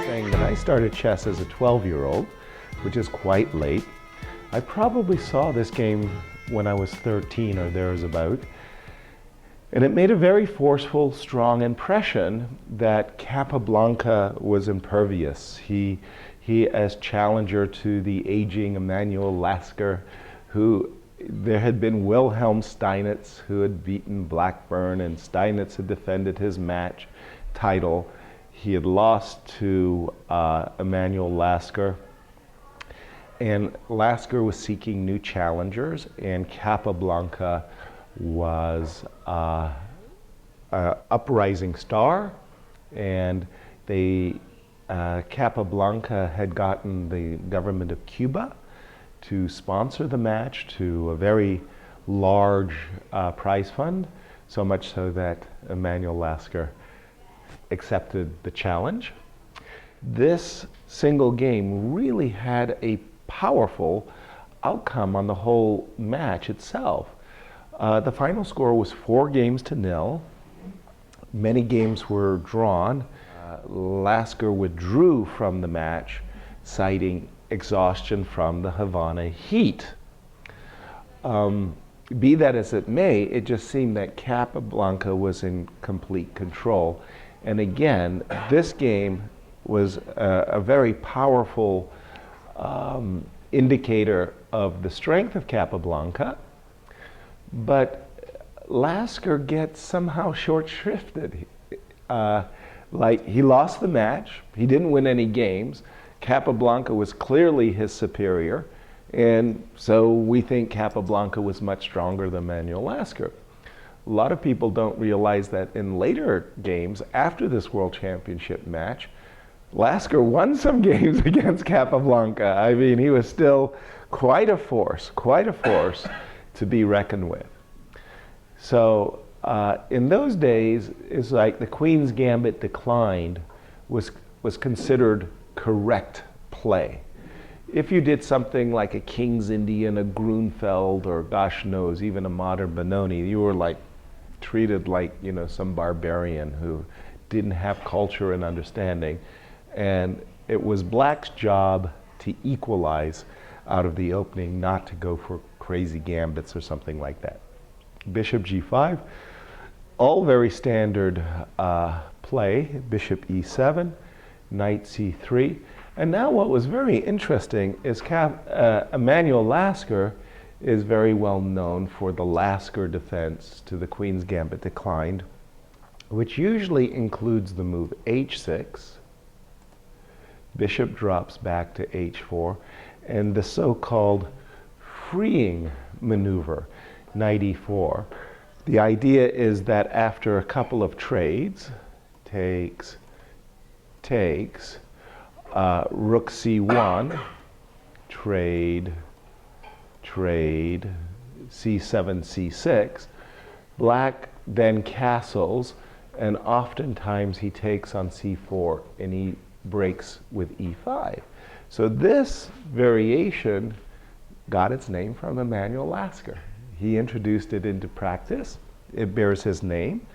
Saying that I started chess as a 12-year-old, which is quite late. I probably saw this game when I was 13 or thereabout, and it made a very forceful, strong impression that Capablanca was impervious. He as challenger to the aging Emanuel Lasker, who there had been Wilhelm Steinitz who had beaten Blackburn, and Steinitz had defended his match title. He had lost to Emanuel Lasker, and Lasker was seeking new challengers, and Capablanca was an uprising star, and Capablanca had gotten the government of Cuba to sponsor the match to a very large prize fund, so much so that Emanuel Lasker accepted the challenge. This single game really had a powerful outcome on the whole match itself. The final score was 4-0. Many games were drawn. Lasker withdrew from the match, citing exhaustion from the Havana heat. Be that as it may, it just seemed that Capablanca was in complete control. And again, this game was a very powerful indicator of the strength of Capablanca, but Lasker gets somehow short-shrifted. Like, he lost the match, he didn't win any games, Capablanca was clearly his superior, and so we think Capablanca was much stronger than Emanuel Lasker. A lot of people don't realize that in later games, after this World Championship match, Lasker won some games against Capablanca. I mean, he was still quite a force to be reckoned with. So in those days, it's like the Queen's Gambit declined was considered correct play. If you did something like a King's Indian, a Grunfeld, or gosh knows, even a modern Benoni, you were like treated like, you know, some barbarian who didn't have culture and understanding. And it was Black's job to equalize out of the opening, not to go for crazy gambits or something like that. Bishop g5, all very standard play. Bishop e7, knight c3. And now what was very interesting is Emanuel Lasker is very well known for the Lasker defense to the Queen's Gambit declined, which usually includes the move h6, bishop drops back to h4, and the so-called freeing maneuver, knight e4. The idea is that after a couple of trades, takes, rook c1, trade, c7, c6, Black then castles, and oftentimes he takes on c4 and he breaks with e5. So this variation got its name from Emanuel Lasker. He introduced it into practice. It bears his name.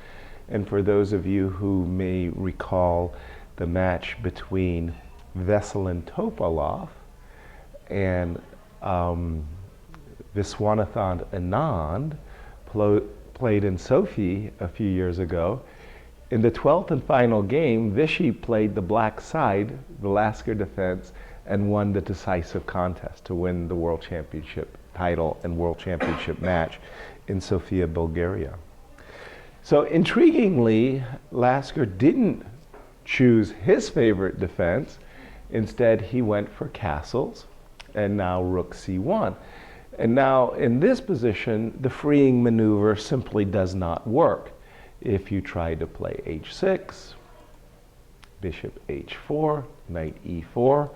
And for those of you who may recall the match between Veselin Topalov and Viswanathan Anand, played in Sochi a few years ago, in the 12th and final game, Vichy played the black side, the Lasker defense, and won the decisive contest to win the World Championship title and World Championship match in Sofia, Bulgaria. So intriguingly, Lasker didn't choose his favorite defense. Instead, he went for castles, and now rook c1. And now in this position, the freeing maneuver simply does not work. If you try to play h6, bishop h4, knight e4,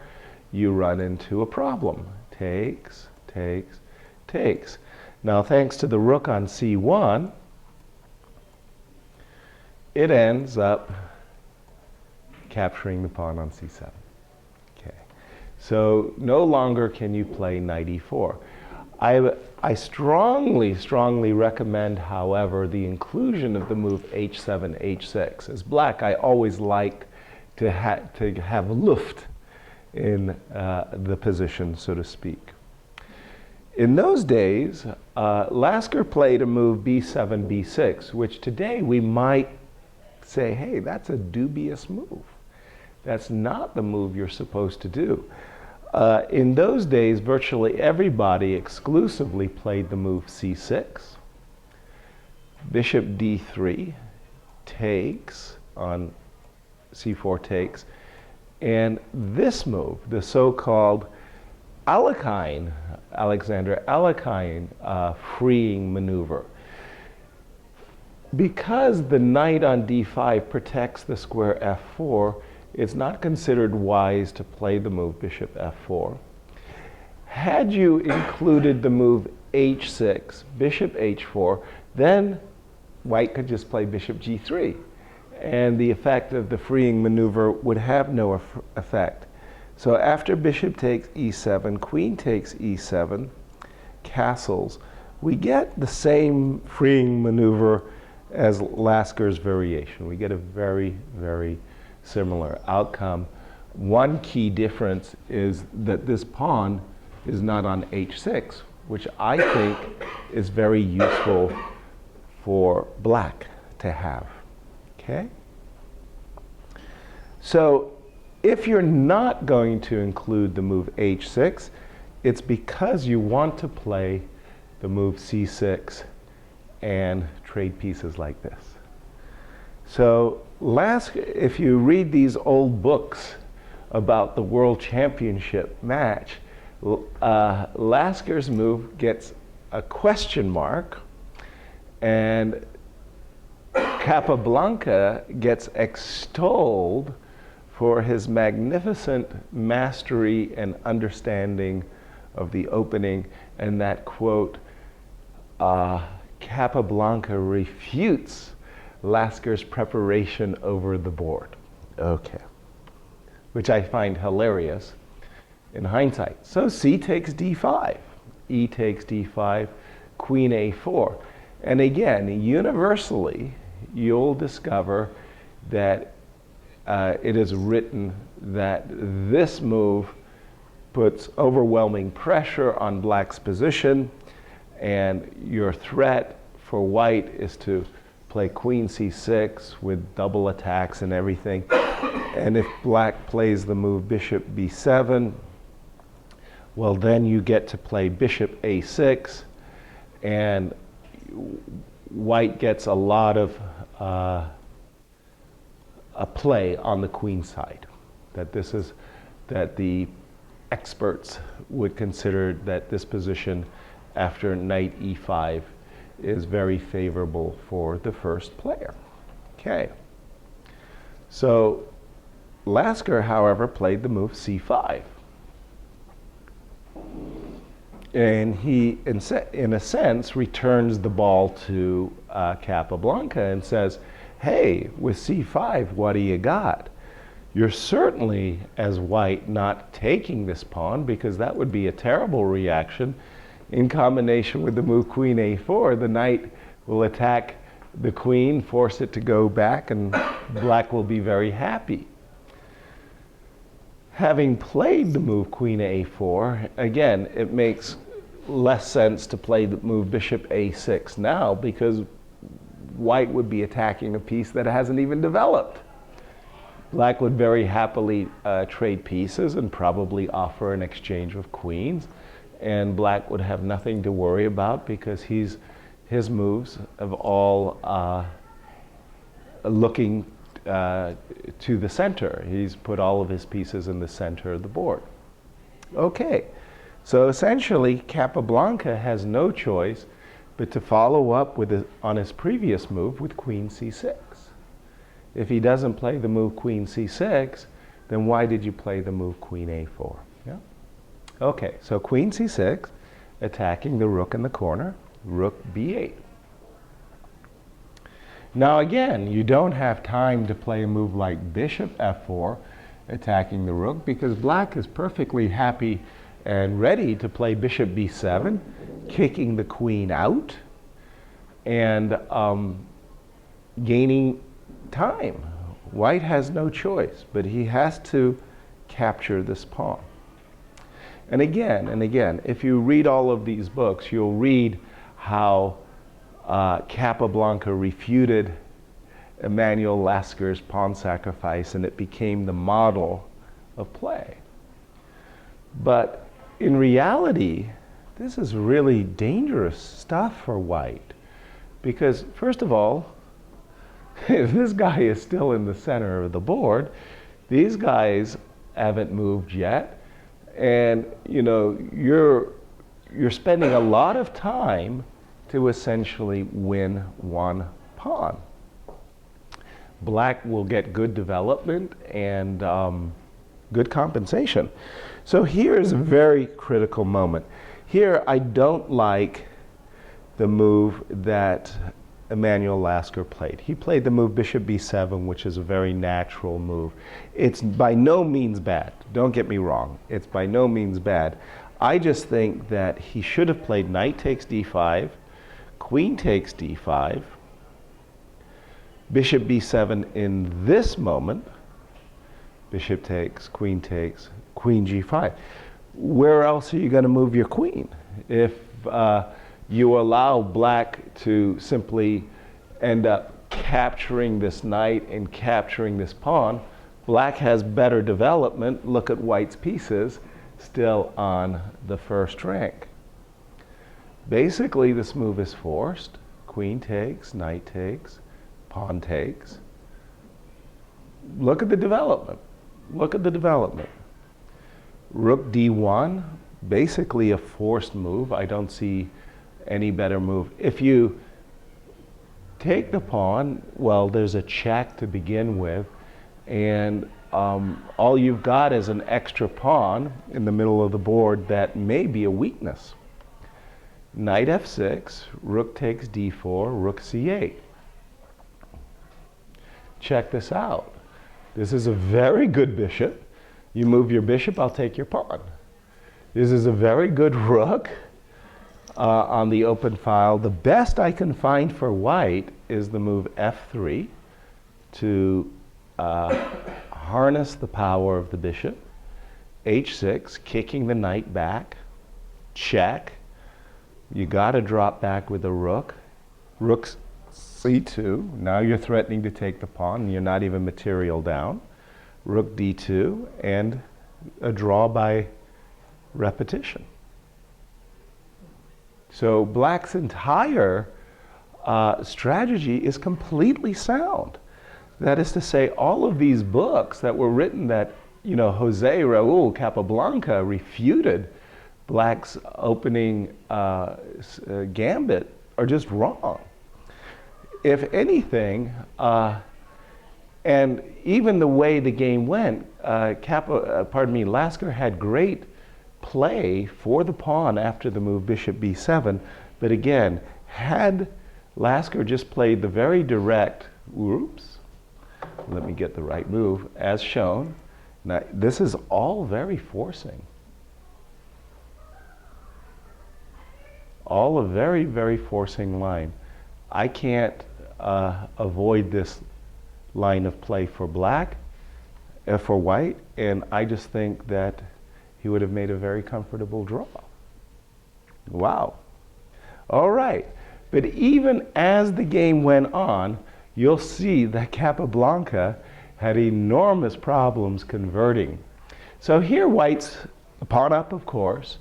you run into a problem. Takes. Now, thanks to the rook on c1, it ends up capturing the pawn on c7. Okay. So no longer can you play knight e4. I strongly, strongly recommend, however, the inclusion of the move h7, h6. As black, I always like to have luft in the position, so to speak. In those days, Lasker played a move b7, b6, which today we might say, hey, that's a dubious move. That's not the move you're supposed to do. In those days, virtually everybody exclusively played the move c6, bishop d3, takes on c4 takes, and this move, the so-called Alexander Alekhine freeing maneuver. Because the knight on d5 protects the square f4, it's not considered wise to play the move bishop f4. Had you included the move h6, bishop h4, then white could just play bishop g3, and the effect of the freeing maneuver would have no effect. So after bishop takes e7, queen takes e7, castles, we get the same freeing maneuver as Lasker's variation. We get a very, very similar outcome. One key difference is that this pawn is not on h6, which I think is very useful for black to have. Okay? So if you're not going to include the move h6, it's because you want to play the move c6 and trade pieces like this. So if you read these old books about the World Championship match, Lasker's move gets a question mark, and Capablanca gets extolled for his magnificent mastery and understanding of the opening, and that quote, Capablanca refutes Lasker's preparation over the board. Okay. Which I find hilarious in hindsight. So c takes d5, e takes d5, queen a4. And again, universally, you'll discover that it is written that this move puts overwhelming pressure on black's position, and your threat for white is to play queen c6 with double attacks and everything. And if black plays the move bishop b7, well, then you get to play bishop a6, and white gets a lot of a play on the queen side. That the experts would consider that this position after knight e5 is very favorable for the first player. Okay. So Lasker, however, played the move c5. And he, in a sense, returns the ball to Capablanca and says, hey, with c5, what do you got? You're certainly, as white, not taking this pawn, because that would be a terrible reaction. In combination with the move queen a4, the knight will attack the queen, force it to go back, and black will be very happy. Having played the move queen a4, again, it makes less sense to play the move bishop a6 now, because white would be attacking a piece that hasn't even developed. Black would very happily trade pieces and probably offer an exchange of queens, and black would have nothing to worry about because his moves have all looking to the center. He's put all of his pieces in the center of the board. Okay, so essentially Capablanca has no choice but to follow up on his previous move with queen c6. If he doesn't play the move queen c6, then why did you play the move queen a4? Yeah? Okay, so queen c6, attacking the rook in the corner, rook b8. Now again, you don't have time to play a move like bishop f4, attacking the rook, because black is perfectly happy and ready to play bishop b7, kicking the queen out and gaining time. White has no choice, but he has to capture this pawn. And again, if you read all of these books, you'll read how Capablanca refuted Emanuel Lasker's pawn sacrifice, and it became the model of play. But in reality, this is really dangerous stuff for White, because first of all, if this guy is still in the center of the board, these guys haven't moved yet, and you're spending a lot of time to essentially win one pawn. Black will get good development and good compensation. So here's a very critical moment. Here I don't like the move that Emanuel Lasker played. He played the move bishop b7, which is a very natural move. It's by no means bad. Don't get me wrong. It's by no means bad. I just think that he should have played knight takes d5, queen takes d5, bishop b7 in this moment, bishop takes, queen g5. Where else are you going to move your queen? If you allow black to simply end up capturing this knight and capturing this pawn, black has better development. Look at white's pieces still on the first rank. Basically, this move is forced. Queen takes, knight takes, pawn takes. Look at the development. Look at the development. Rook d1, basically a forced move. I don't see any better move. If you take the pawn, well, there's a check to begin with, and all you've got is an extra pawn in the middle of the board that may be a weakness. Knight f6, rook takes d4, rook c8. Check this out. This is a very good bishop. You move your bishop, I'll take your pawn. This is a very good rook on the open file. The best I can find for white is the move f3 to harness the power of the bishop. h6, kicking the knight back. Check. You got to drop back with a rook. Rook c2. Now you're threatening to take the pawn, and you're not even material down. Rook d2, and a draw by repetition. So black's entire strategy is completely sound. That is to say, all of these books that were written that, José Raul Capablanca refuted black's opening gambit are just wrong. If anything, and even the way the game went, Lasker had great play for the pawn after the move bishop b7, but again, had Lasker just played the very direct, let me get the right move, as shown. Now, this is all very forcing. All a very, very forcing line. I can't avoid this line of play for black, for white, and I just think that he would have made a very comfortable draw. Wow. All right. But even as the game went on, you'll see that Capablanca had enormous problems converting. So here white's pawn up, of course,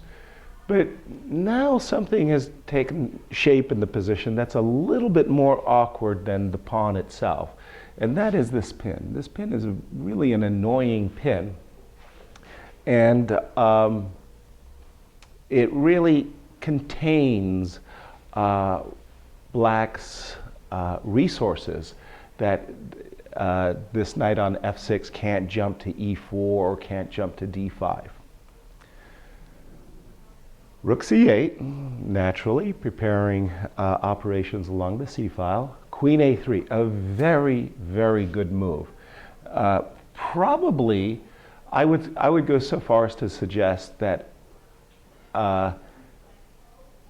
but now something has taken shape in the position that's a little bit more awkward than the pawn itself, and that is this pin. This pin is really an annoying pin, and it really contains black's resources, that this knight on f6 can't jump to e4 or can't jump to d5. Rook c8, naturally preparing operations along the c file. Queen a3, a very, very good move. Probably, I would go so far as to suggest that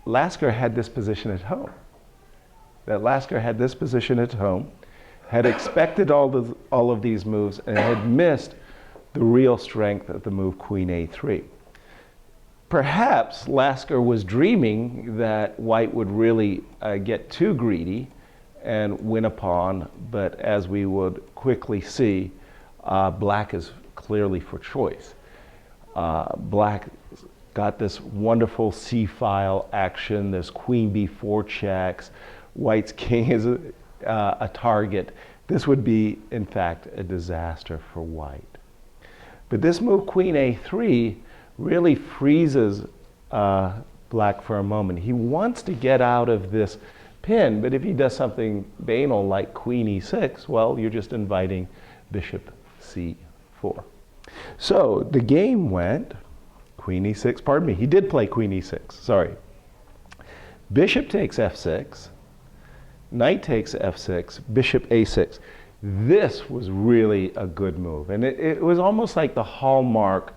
Lasker had this position at home. That Lasker had this position at home, had expected all of these moves, and had missed the real strength of the move Queen A3. Perhaps Lasker was dreaming that white would really get too greedy and win a pawn, but as we would quickly see, black is clearly for choice. Black got this wonderful c-file action, this queen b4 checks, white's king is a target. This would be, in fact, a disaster for white. But this move, queen a3, really freezes black for a moment. He wants to get out of this pin, but if he does something banal like queen e6, well, you're just inviting bishop c4. So the game went queen e6, pardon me, he did play queen e6, sorry. Bishop takes f6, knight takes f6, bishop a6. This was really a good move, and it was almost like the hallmark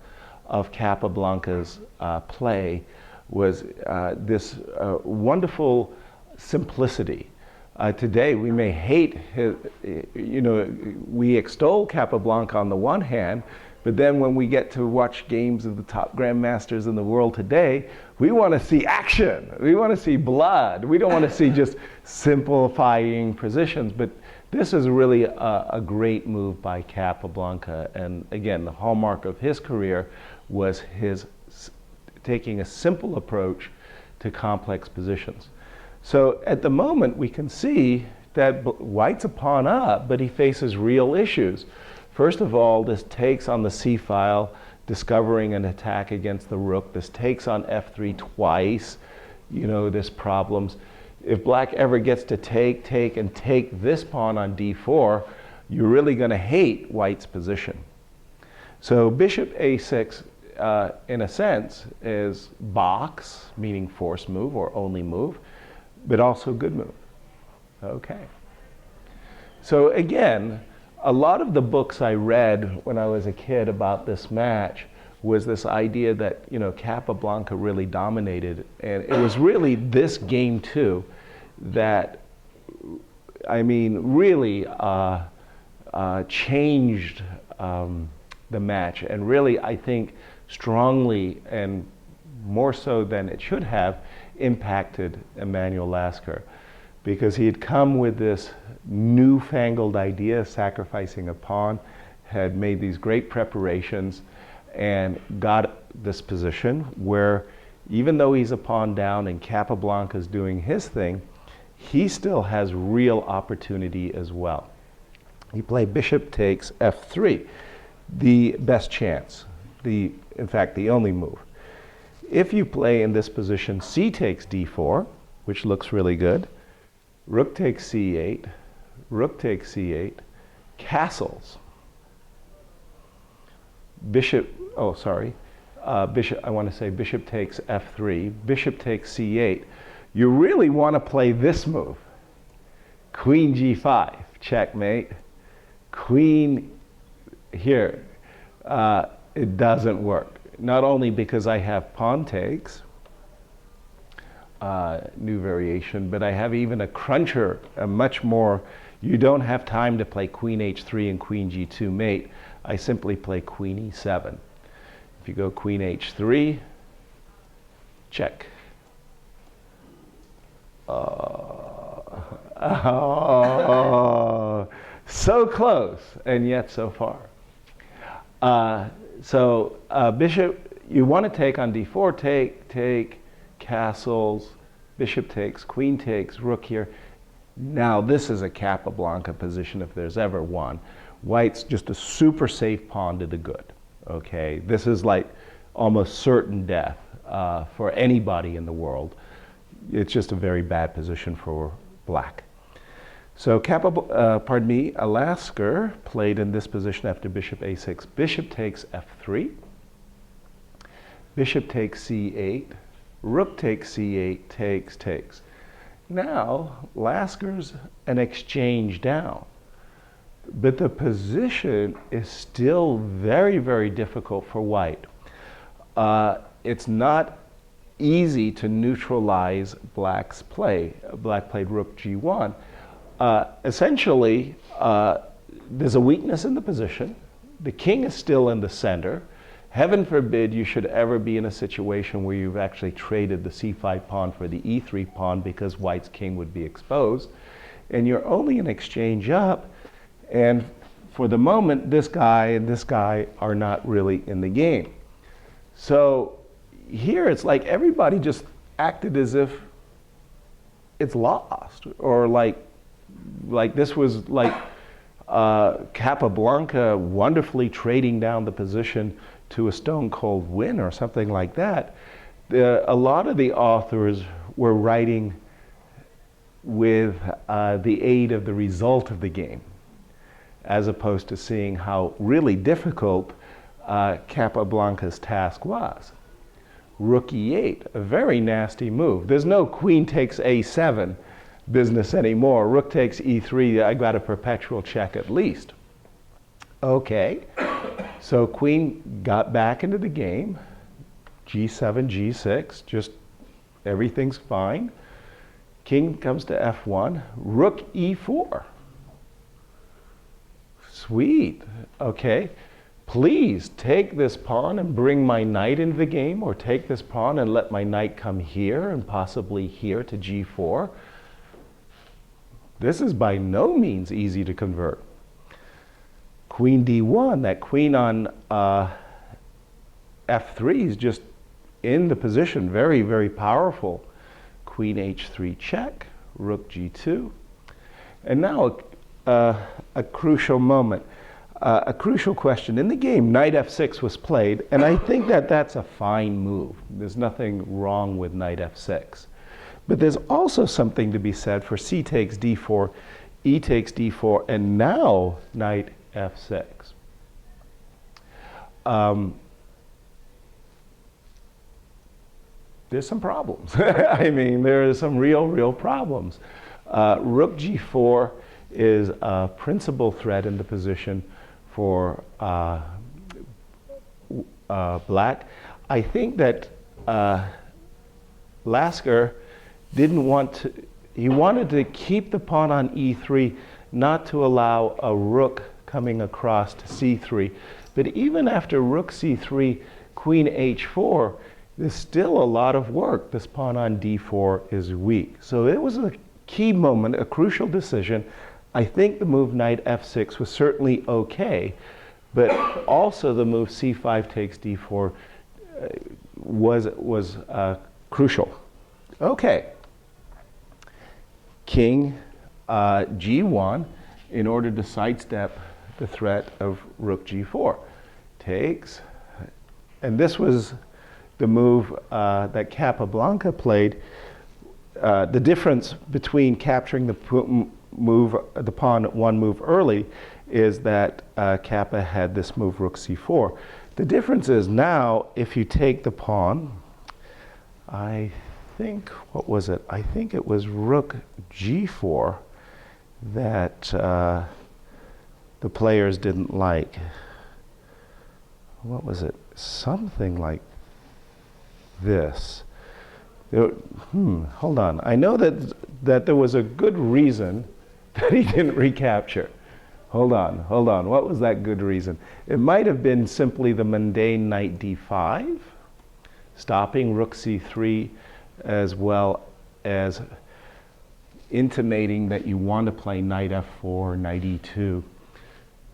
of Capablanca's play was this wonderful simplicity. Today we may hate his, we extol Capablanca on the one hand, but then when we get to watch games of the top grandmasters in the world today, we want to see action. We want to see blood. We don't want to see just simplifying positions. But this is really a great move by Capablanca. And again, the hallmark of his career was his taking a simple approach to complex positions. So at the moment, we can see that white's a pawn up, but he faces real issues. First of all, this takes on the c-file, discovering an attack against the rook. This takes on f3 twice, there's problems. If black ever gets to take this pawn on d4, you're really going to hate white's position. So bishop a6, in a sense, is box, meaning force move or only move, but also good move. Okay. So again, a lot of the books I read when I was a kid about this match was this idea that, Capablanca really dominated. And it was really this game too that, really changed the match. And really, I think, strongly and more so than it should have, impacted Emanuel Lasker. Because he had come with this newfangled idea of sacrificing a pawn, had made these great preparations, and got this position where even though he's a pawn down and Capablanca's doing his thing, he still has real opportunity as well. He played bishop takes f3, the best chance, in fact, the only move. If you play in this position c takes d4, which looks really good, rook takes c8, rook takes c8, castles. Bishop takes f3, bishop takes c8. You really want to play this move. Queen g5, checkmate. Queen here, it doesn't work. Not only because I have pawn takes, new variation, but I have even a cruncher, a much more, you don't have time to play queen h3 and queen g2 mate. I simply play queen e7. If you go queen h3, check. Oh, so close, and yet so far. Bishop, you want to take on d4, take, castles, bishop takes, queen takes, rook here. Now this is a Capablanca position if there's ever one. White's just a super safe pawn to the good. Okay, this is like almost certain death for anybody in the world. It's just a very bad position for black. So Lasker played in this position after bishop a6. Bishop takes f3, bishop takes c8, rook takes c8, takes. Now, Lasker's an exchange down. But the position is still very, very difficult for white. It's not easy to neutralize black's play. Black played rook g1. Essentially, there's a weakness in the position. The king is still in the center. Heaven forbid you should ever be in a situation where you've actually traded the c5 pawn for the e3 pawn because white's king would be exposed. And you're only an exchange up. And for the moment, this guy and this guy are not really in the game. So here it's like everybody just acted as if it's lost, or like this was like Capablanca wonderfully trading down the position to a stone cold win or something like that. A lot of the authors were writing with the aid of the result of the game, as opposed to seeing how really difficult Capablanca's task was. Rook e8, a very nasty move. There's no queen takes a7 business anymore. Rook takes e3, I got a perpetual check at least. Okay, so queen got back into the game. g7, g6, just everything's fine. King comes to f1, rook e4. Sweet, okay. Please take this pawn and bring my knight into the game, or take this pawn and let my knight come here and possibly here to g4. This is by no means easy to convert. Queen d1, that queen on f3 is just in the position, very, very powerful. Queen h3 check, rook g2. And now a crucial moment. A crucial question. In the game, knight f6 was played, and I think that that's a fine move. There's nothing wrong with knight f6. But there's also something to be said for c takes d4, e takes d4, and now knight f6. There's some problems. I mean, there are some real problems. Rook g4 is a principal threat in the position for black. I think that Lasker didn't want to, he wanted to keep the pawn on e3, not to allow a rook coming across to c3. But even after rook c3, queen h4, there's still a lot of work. This pawn on d4 is weak. So it was a key moment, a crucial decision. I think the move knight f6 was certainly okay, but also the move c5 takes d4 was crucial. Okay. King g1 in order to sidestep the threat of rook g4. Takes, and this was the move that Capablanca played. The difference between capturing the pawn one move early is that Kappa had this move rook c4. The difference is now if you take the pawn, I think, what was it? I think it was rook g4 that the players didn't like. What was it? Something like this. Hold on. I know that there was a good reason that he didn't recapture. Hold on. What was that good reason? It might have been simply the mundane knight d5, stopping rook c3, as well as intimating that you want to play knight f4, knight e2.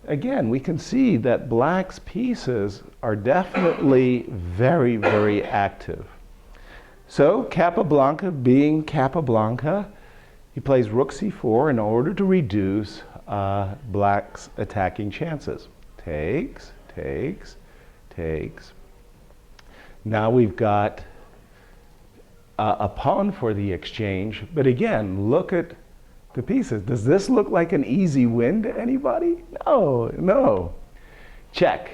Again, we can see that black's pieces are definitely very, very active. So Capablanca, being Capablanca, he plays rook c4 in order to reduce black's attacking chances. Takes, takes, takes. Now we've got a pawn for the exchange, but again, look at the pieces. Does this look like an easy win to anybody? No. Check,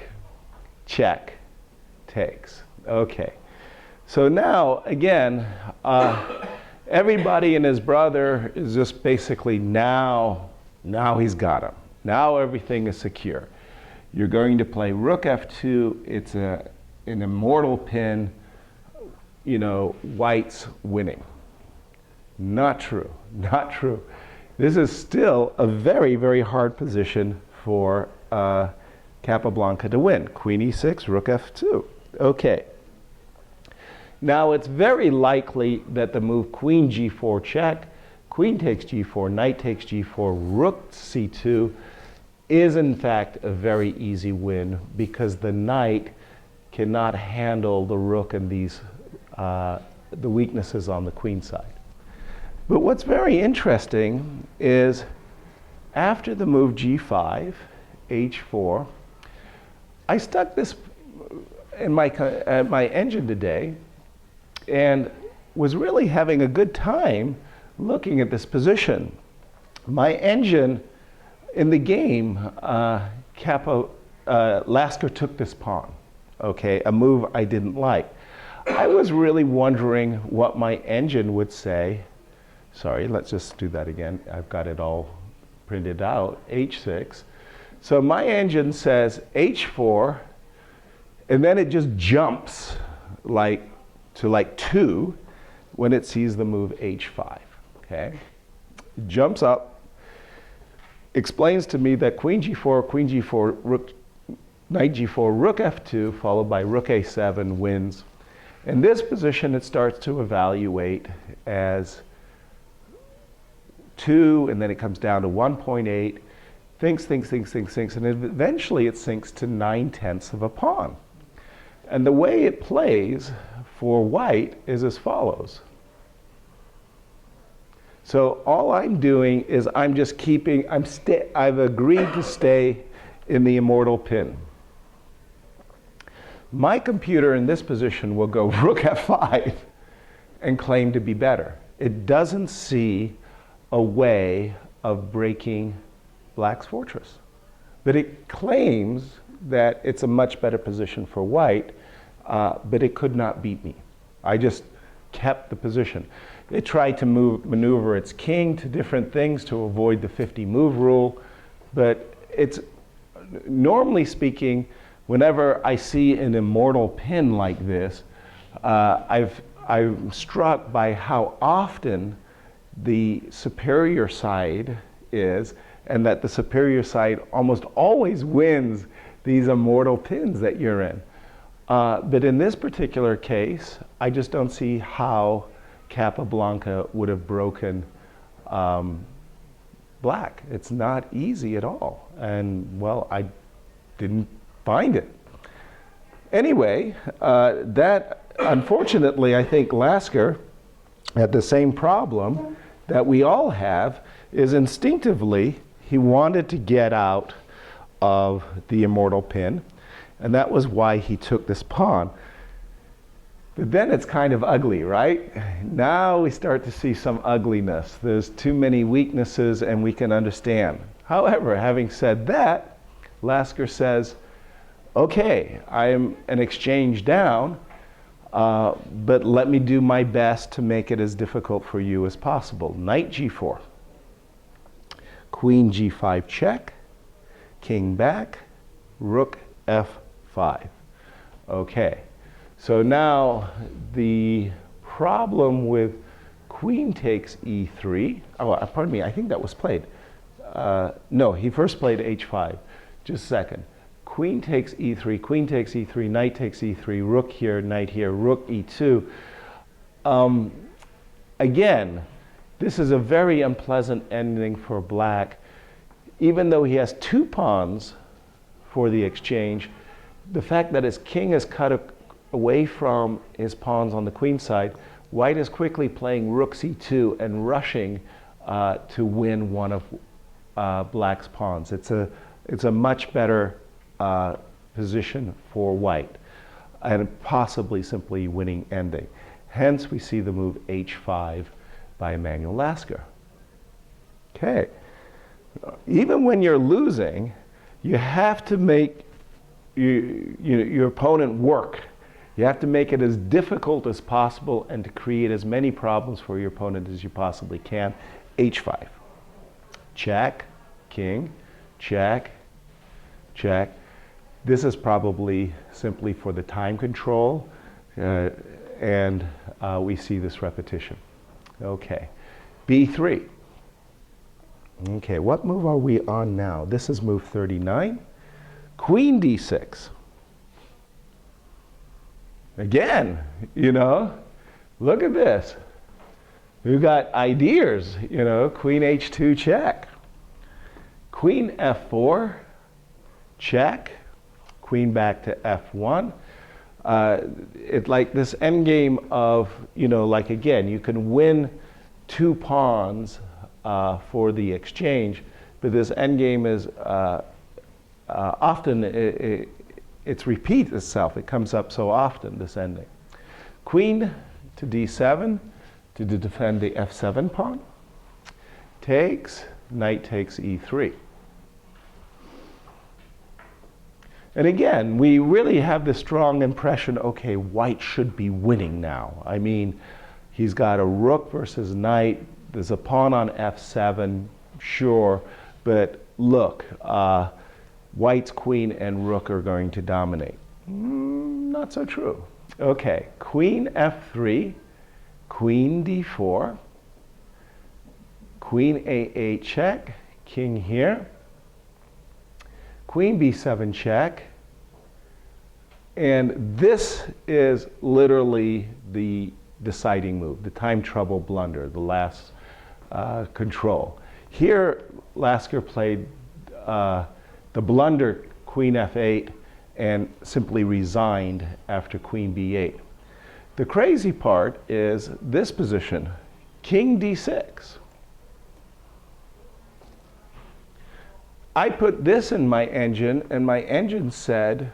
check, takes. Okay. So now, again, everybody and his brother is just basically now he's got him. Now everything is secure. You're going to play rook f2. It's an immortal pin. white's winning. Not true, not true. This is still a very, very hard position for Capablanca to win. Queen e6, rook f2. Okay. Now it's very likely that the move queen g4 check, queen takes g4, knight takes g4, rook c2 is in fact a very easy win because the knight cannot handle the rook and these the weaknesses on the queen side. But what's very interesting is after the move g5, h4, I stuck this in my engine today and was really having a good time looking at this position. My engine in the game, Lasker took this pawn, okay, a move I didn't like. I was really wondering what my engine would say. Sorry, let's just do that again. I've got it all printed out, h6. So my engine says h4, and then it just jumps to 2 when it sees the move h5, okay? It jumps up, explains to me that queen g4, rook, knight g4, rook f2, followed by rook a7 wins. In this position, it starts to evaluate as 2, and then it comes down to 1.8, thinks, and eventually it sinks to 9/10 of a pawn. And the way it plays for white is as follows. So all I'm doing is I'm just keeping, I've agreed to stay in the immortal pin. My computer in this position will go rook f5 and claim to be better. It doesn't see a way of breaking black's fortress. But it claims that it's a much better position for white, but it could not beat me. I just kept the position. It tried to maneuver its king to different things to avoid the 50 move rule, but it's, normally speaking, whenever I see an immortal pin like this, I'm struck by how often the superior side is, and that the superior side almost always wins these immortal pins that you're in. But in this particular case, I just don't see how Capablanca would have broken black. It's not easy at all. And well, I didn't find it. Anyway, that unfortunately, I think Lasker had the same problem that we all have, is instinctively he wanted to get out of the immortal pin, and that was why he took this pawn. But then it's kind of ugly, right? Now we start to see some ugliness. There's too many weaknesses, and we can understand. However, having said that, Lasker says, okay, I'm an exchange down, but let me do my best to make it as difficult for you as possible. Knight g4, queen g5 check, king back, rook f5. Okay, so now the problem with queen takes e3, oh, pardon me, I think that was played. No, he first played h5, just a second. Queen takes e3, knight takes e3, rook here, knight here, rook e2. Again, this is a very unpleasant ending for black. Even though he has 2 pawns for the exchange, the fact that his king is cut away from his pawns on the queen side, white is quickly playing rook c2 and rushing to win one of black's pawns. It's a much better position for white, and possibly simply winning ending. Hence, we see the move h5 by Emanuel Lasker. Okay. Even when you're losing, you have to make your opponent work. You have to make it as difficult as possible and to create as many problems for your opponent as you possibly can. h5. Check, king, check, check. This is probably simply for the time control. and we see this repetition. Okay, B3. Okay, what move are we on now? This is move 39. Queen D6. Again, you know, look at this. We've got ideas, you know, Queen H2 check. Queen F4 check. Queen back to F1. It's like this endgame of, you know, like again, you can win 2 pawns for the exchange, but this endgame is often it repeats itself. It comes up so often, this ending. Queen to D7 to defend the F7 pawn. Takes, knight takes E3. And again, we really have this strong impression, okay, white should be winning now. I mean, he's got a rook versus knight. There's a pawn on F7, sure, but look, white's queen and rook are going to dominate. Not so true. Okay, Queen F3, Queen D4, Queen A8 check, king here, Queen B7 check, and this is literally the deciding move, the time trouble blunder, the last control. Here, Lasker played the blunder Queen F8 and simply resigned after Queen B8. The crazy part is this position, King D6. I put this in my engine, and my engine said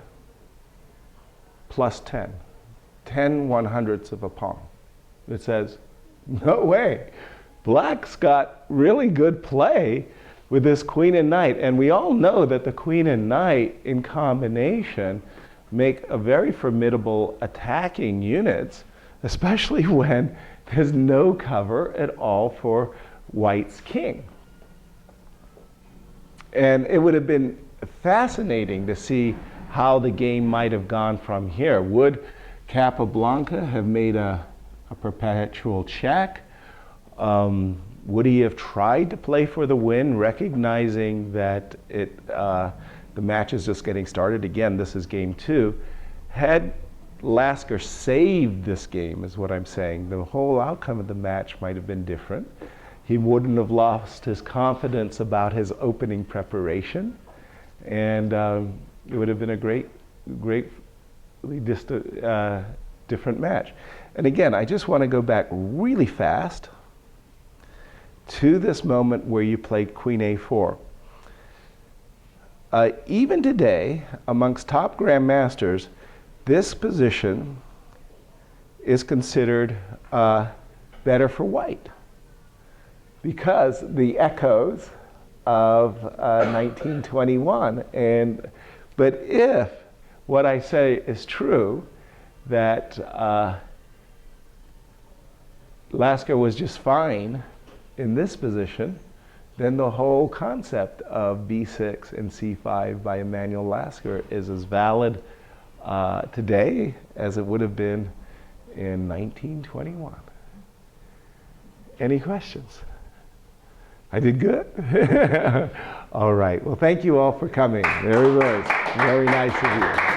plus 10, 10/100ths of a pawn. It says, no way. Black's got really good play with this queen and knight, and we all know that the queen and knight in combination make a very formidable attacking units, especially when there's no cover at all for white's king. And it would have been fascinating to see how the game might have gone from here. Would Capablanca have made a perpetual check? Would he have tried to play for the win, recognizing that the match is just getting started? Again, this is game 2. Had Lasker saved this game, is what I'm saying, the whole outcome of the match might have been different. He wouldn't have lost his confidence about his opening preparation, and it would have been a greatly different match. And again, I just want to go back really fast to this moment where you played Queen A4. Even today, amongst top grandmasters, this position is considered better for white, because the echoes of 1921. But if what I say is true, that Lasker was just fine in this position, then the whole concept of B6 and C5 by Emanuel Lasker is as valid today as it would have been in 1921. Any questions? I did good? All right. Well, thank you all for coming. Very nice of you.